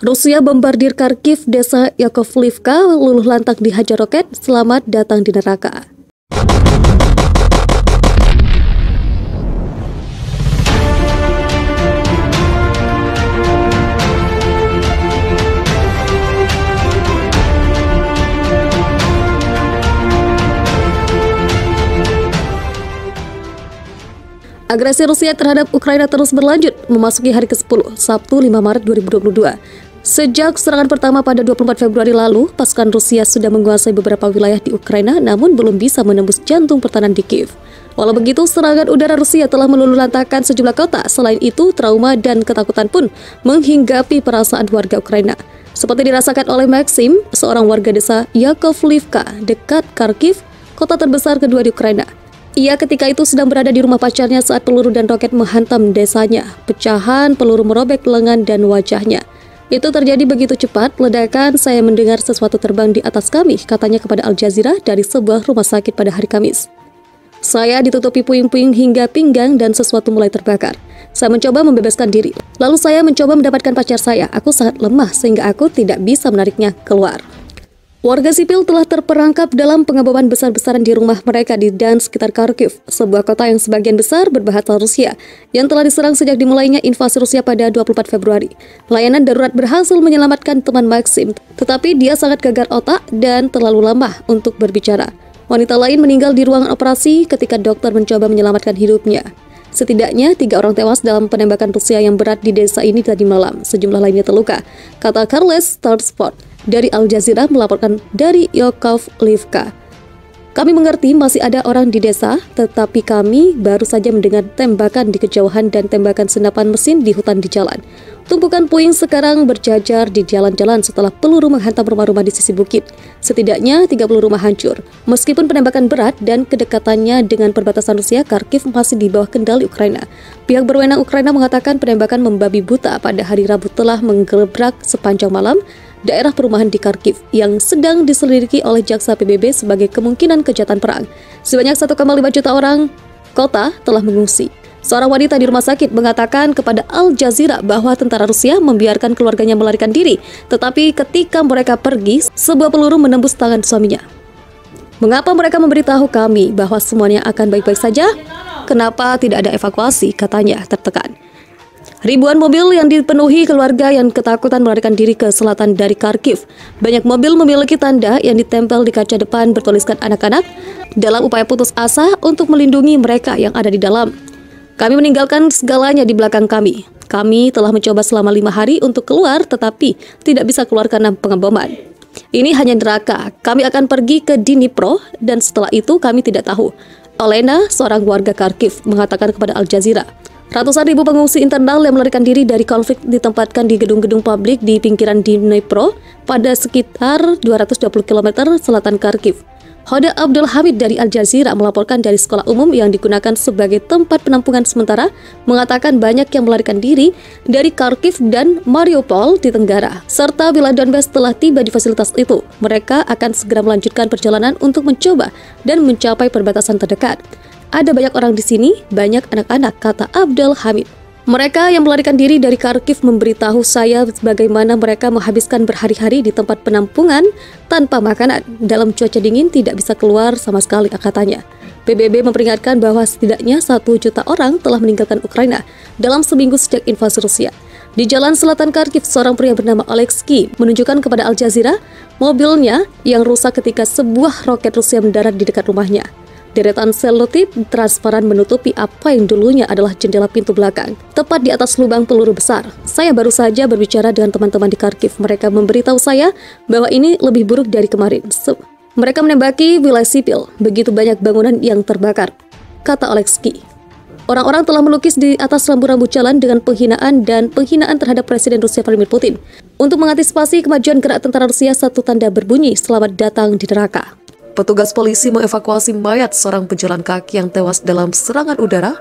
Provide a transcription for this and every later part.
Rusia bombardir Kharkiv, desa Yakovlivka luluh lantak dihajar roket. Selamat datang di neraka. Agresi Rusia terhadap Ukraina terus berlanjut, memasuki hari ke-10, Sabtu 5 Maret 2022. Sejak serangan pertama pada 24 Februari lalu, pasukan Rusia sudah menguasai beberapa wilayah di Ukraina, namun belum bisa menembus jantung pertahanan di Kiev. Walau begitu, serangan udara Rusia telah meluluhlantahkan sejumlah kota. Selain itu, trauma dan ketakutan pun menghinggapi perasaan warga Ukraina. Seperti dirasakan oleh Maxim, seorang warga desa Yakovlivka, dekat Kharkiv, kota terbesar kedua di Ukraina. Ia ketika itu sedang berada di rumah pacarnya saat peluru dan roket menghantam desanya. Pecahan peluru merobek lengan dan wajahnya. Itu terjadi begitu cepat, ledakan saya mendengar sesuatu terbang di atas kami, katanya kepada Al Jazeera dari sebuah rumah sakit pada hari Kamis. Saya ditutupi puing-puing hingga pinggang dan sesuatu mulai terbakar. Saya mencoba membebaskan diri. Lalu saya mencoba mendapatkan pacar saya. Aku sangat lemah sehingga aku tidak bisa menariknya keluar. Warga sipil telah terperangkap dalam pengeboman besar-besaran di rumah mereka di dan sekitar Kharkiv, sebuah kota yang sebagian besar berbahasa Rusia, yang telah diserang sejak dimulainya invasi Rusia pada 24 Februari. Layanan darurat berhasil menyelamatkan teman Maxim, tetapi dia sangat gagal otak dan terlalu lemah untuk berbicara. Wanita lain meninggal di ruangan operasi ketika dokter mencoba menyelamatkan hidupnya. Setidaknya 3 orang tewas dalam penembakan Rusia yang berat di desa ini tadi malam. Sejumlah lainnya terluka, kata Carles Starsport dari Al Jazeera melaporkan dari Yakovlivka. Kami mengerti masih ada orang di desa, tetapi kami baru saja mendengar tembakan di kejauhan dan tembakan senapan mesin di hutan di jalan. Tumpukan puing sekarang berjajar di jalan-jalan setelah peluru menghantam rumah-rumah di sisi bukit. Setidaknya 30 rumah hancur. Meskipun penembakan berat dan kedekatannya dengan perbatasan Rusia, Kharkiv masih di bawah kendali Ukraina. Pihak berwenang Ukraina mengatakan penembakan membabi buta pada hari Rabu telah menggebrak sepanjang malam daerah perumahan di Kharkiv yang sedang diselidiki oleh jaksa PBB sebagai kemungkinan kejahatan perang. Sebanyak 1,5 juta orang kota telah mengungsi. Seorang wanita di rumah sakit mengatakan kepada Al Jazeera bahwa tentara Rusia membiarkan keluarganya melarikan diri, tetapi ketika mereka pergi, sebuah peluru menembus tangan suaminya. Mengapa mereka memberitahu kami bahwa semuanya akan baik-baik saja? Kenapa tidak ada evakuasi? Katanya tertekan. Ribuan mobil yang dipenuhi keluarga yang ketakutan melarikan diri ke selatan dari Kharkiv. Banyak mobil memiliki tanda yang ditempel di kaca depan bertuliskan anak-anak dalam upaya putus asa untuk melindungi mereka yang ada di dalam. Kami meninggalkan segalanya di belakang kami. Kami telah mencoba selama 5 hari untuk keluar, tetapi tidak bisa keluar karena pengeboman. Ini hanya neraka. Kami akan pergi ke Dnipro, dan setelah itu kami tidak tahu. Olena, seorang warga Kharkiv, mengatakan kepada Al Jazeera. Ratusan ribu pengungsi internal yang melarikan diri dari konflik ditempatkan di gedung-gedung publik di pinggiran Dnipro pada sekitar 220 km selatan Kharkiv. Hoda Abdul Hamid dari Al Jazeera melaporkan dari sekolah umum yang digunakan sebagai tempat penampungan sementara, mengatakan banyak yang melarikan diri dari Kharkiv dan Mariupol di Tenggara, serta wilayah Donbas telah tiba di fasilitas itu. Mereka akan segera melanjutkan perjalanan untuk mencoba dan mencapai perbatasan terdekat. Ada banyak orang di sini, banyak anak-anak, kata Abdul Hamid. Mereka yang melarikan diri dari Kharkiv memberitahu saya bagaimana mereka menghabiskan berhari-hari di tempat penampungan tanpa makanan. Dalam cuaca dingin tidak bisa keluar sama sekali, katanya. PBB memperingatkan bahwa setidaknya 1 juta orang telah meninggalkan Ukraina dalam seminggu sejak invasi Rusia. Di jalan selatan Kharkiv, seorang pria bernama Oleksky menunjukkan kepada Al Jazeera mobilnya yang rusak ketika sebuah roket Rusia mendarat di dekat rumahnya. Deretan selotip transparan menutupi apa yang dulunya adalah jendela pintu belakang, tepat di atas lubang peluru besar. Saya baru saja berbicara dengan teman-teman di Kharkiv. Mereka memberitahu saya bahwa ini lebih buruk dari kemarin. Mereka menembaki wilayah sipil, begitu banyak bangunan yang terbakar, kata Oleksky. Orang-orang telah melukis di atas rambu-rambu jalan dengan penghinaan terhadap Presiden Rusia Vladimir Putin. Untuk mengantisipasi kemajuan gerak tentara Rusia, satu tanda berbunyi, "Selamat datang di neraka." Petugas polisi mengevakuasi mayat seorang pejalan kaki yang tewas dalam serangan udara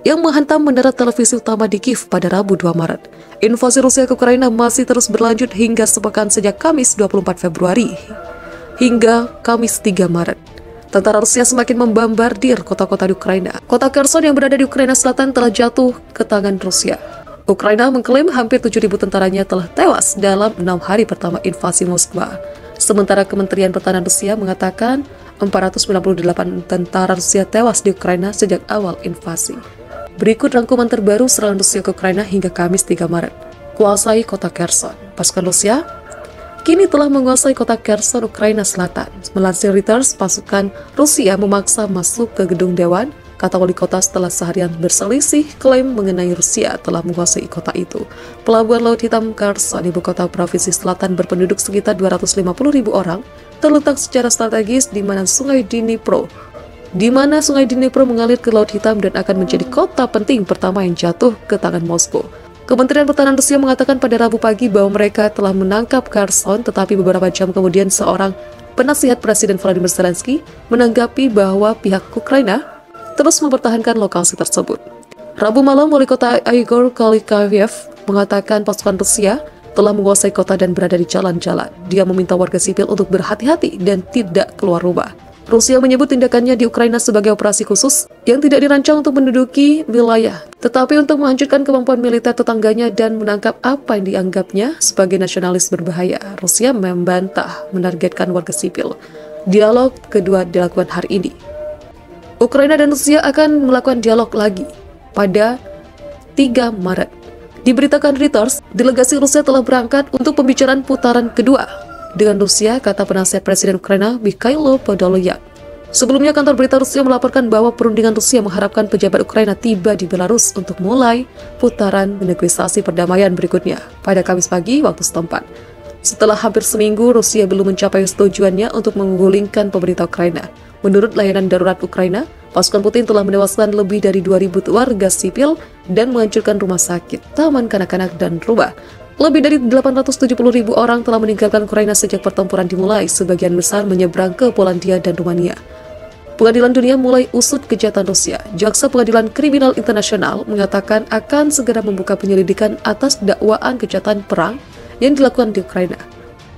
yang menghantam mendarat televisi utama di Kiev pada Rabu 2 Maret. Invasi Rusia ke Ukraina masih terus berlanjut hingga sepekan sejak Kamis 24 Februari hingga Kamis 3 Maret. Tentara Rusia semakin membombardir kota-kota di Ukraina. Kota Kherson yang berada di Ukraina Selatan telah jatuh ke tangan Rusia. Ukraina mengklaim hampir 7.000 tentaranya telah tewas dalam 6 hari pertama invasi Moskwa. Sementara Kementerian Pertahanan Rusia mengatakan 498 tentara Rusia tewas di Ukraina sejak awal invasi. Berikut rangkuman terbaru serangan Rusia ke Ukraina hingga Kamis 3 Maret. Kuasai kota Kherson. Pasukan Rusia kini telah menguasai kota Kherson, Ukraina Selatan. Melansir Reuters, pasukan Rusia memaksa masuk ke gedung dewan, kata wali kota setelah seharian berselisih klaim mengenai Rusia telah menguasai kota itu. Pelabuhan Laut Hitam Kherson, ibu kota provinsi selatan berpenduduk sekitar 250.000 orang, terletak secara strategis di mana Sungai Dnipro mengalir ke Laut Hitam dan akan menjadi kota penting pertama yang jatuh ke tangan Moskow. Kementerian Pertahanan Rusia mengatakan pada Rabu pagi bahwa mereka telah menangkap Kherson, tetapi beberapa jam kemudian seorang penasihat Presiden Volodymyr Zelensky menanggapi bahwa pihak Ukraina terus mempertahankan lokasi tersebut. Rabu malam, wali kota Igor Kalikayev mengatakan pasukan Rusia telah menguasai kota dan berada di jalan-jalan. Dia meminta warga sipil untuk berhati-hati dan tidak keluar rumah. Rusia menyebut tindakannya di Ukraina sebagai operasi khusus yang tidak dirancang untuk menduduki wilayah, tetapi untuk menghancurkan kemampuan militer tetangganya dan menangkap apa yang dianggapnya sebagai nasionalis berbahaya. Rusia membantah menargetkan warga sipil. Dialog kedua dilakukan hari ini. Ukraina dan Rusia akan melakukan dialog lagi pada 3 Maret. Diberitakan Reuters, delegasi Rusia telah berangkat untuk pembicaraan putaran kedua dengan Rusia, kata penasihat Presiden Ukraina Mikhailo Podolyak. Sebelumnya, kantor berita Rusia melaporkan bahwa perundingan Rusia mengharapkan pejabat Ukraina tiba di Belarus untuk mulai putaran negosiasi perdamaian berikutnya pada Kamis pagi waktu setempat. Setelah hampir seminggu, Rusia belum mencapai setujuannya untuk menggulingkan pemerintah Ukraina. Menurut layanan darurat Ukraina, pasukan Putin telah menewaskan lebih dari 2.000 warga sipil dan menghancurkan rumah sakit, taman kanak-kanak, dan rumah. Lebih dari 870.000 orang telah meninggalkan Ukraina sejak pertempuran dimulai, sebagian besar menyeberang ke Polandia dan Rumania. Pengadilan Dunia mulai usut kejahatan Rusia. Jaksa Pengadilan Kriminal Internasional mengatakan akan segera membuka penyelidikan atas dakwaan kejahatan perang yang dilakukan di Ukraina.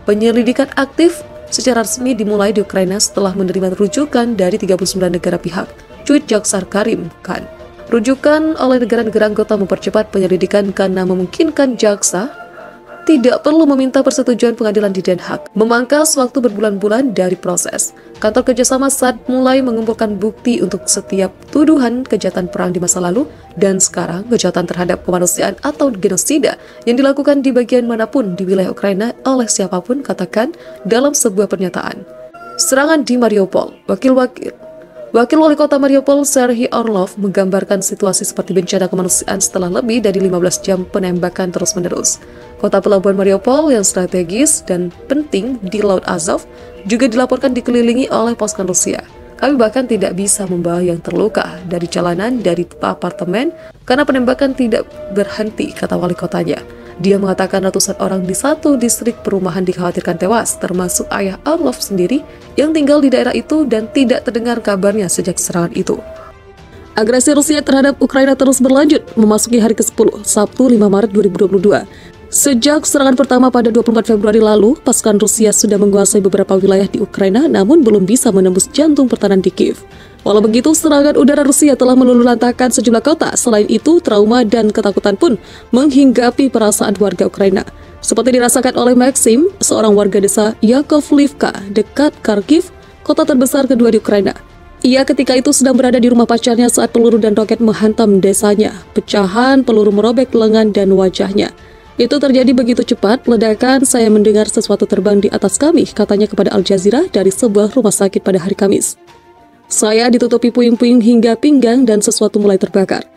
Penyelidikan aktif secara resmi dimulai di Ukraina setelah menerima rujukan dari 39 negara pihak, cuit Jaksa Karim Khan. Rujukan oleh negara-negara anggota mempercepat penyelidikan karena memungkinkan jaksa tidak perlu meminta persetujuan pengadilan di Den Haag, memangkas waktu berbulan-bulan dari proses. Kantor kerjasama saat mulai mengumpulkan bukti untuk setiap tuduhan kejahatan perang di masa lalu dan sekarang kejahatan terhadap kemanusiaan atau genosida yang dilakukan di bagian manapun di wilayah Ukraina oleh siapapun, katakan dalam sebuah pernyataan. Serangan di Mariupol. Wakil Wali Kota Mariupol, Serhiy Orlov, menggambarkan situasi seperti bencana kemanusiaan setelah lebih dari 15 jam penembakan terus-menerus. Kota pelabuhan Mariupol yang strategis dan penting di Laut Azov juga dilaporkan dikelilingi oleh pasukan Rusia. Kami bahkan tidak bisa membawa yang terluka dari jalanan dari apartemen karena penembakan tidak berhenti, kata wali kotanya. Dia mengatakan ratusan orang di satu distrik perumahan dikhawatirkan tewas, termasuk ayah Orlov sendiri yang tinggal di daerah itu dan tidak terdengar kabarnya sejak serangan itu. Agresi Rusia terhadap Ukraina terus berlanjut, memasuki hari ke-10, Sabtu 5 Maret 2022. Sejak serangan pertama pada 24 Februari lalu, pasukan Rusia sudah menguasai beberapa wilayah di Ukraina namun belum bisa menembus jantung pertahanan di Kiev. Walau begitu, serangan udara Rusia telah meluluhlantahkan sejumlah kota. Selain itu, trauma dan ketakutan pun menghinggapi perasaan warga Ukraina. Seperti dirasakan oleh Maxim, seorang warga desa Yakovlivka dekat Kharkiv, kota terbesar kedua di Ukraina. Ia ketika itu sedang berada di rumah pacarnya saat peluru dan roket menghantam desanya. Pecahan peluru merobek lengan dan wajahnya. Itu terjadi begitu cepat, ledakan saya mendengar sesuatu terbang di atas kami, katanya kepada Al Jazeera dari sebuah rumah sakit pada hari Kamis. Saya ditutupi puing-puing hingga pinggang dan sesuatu mulai terbakar.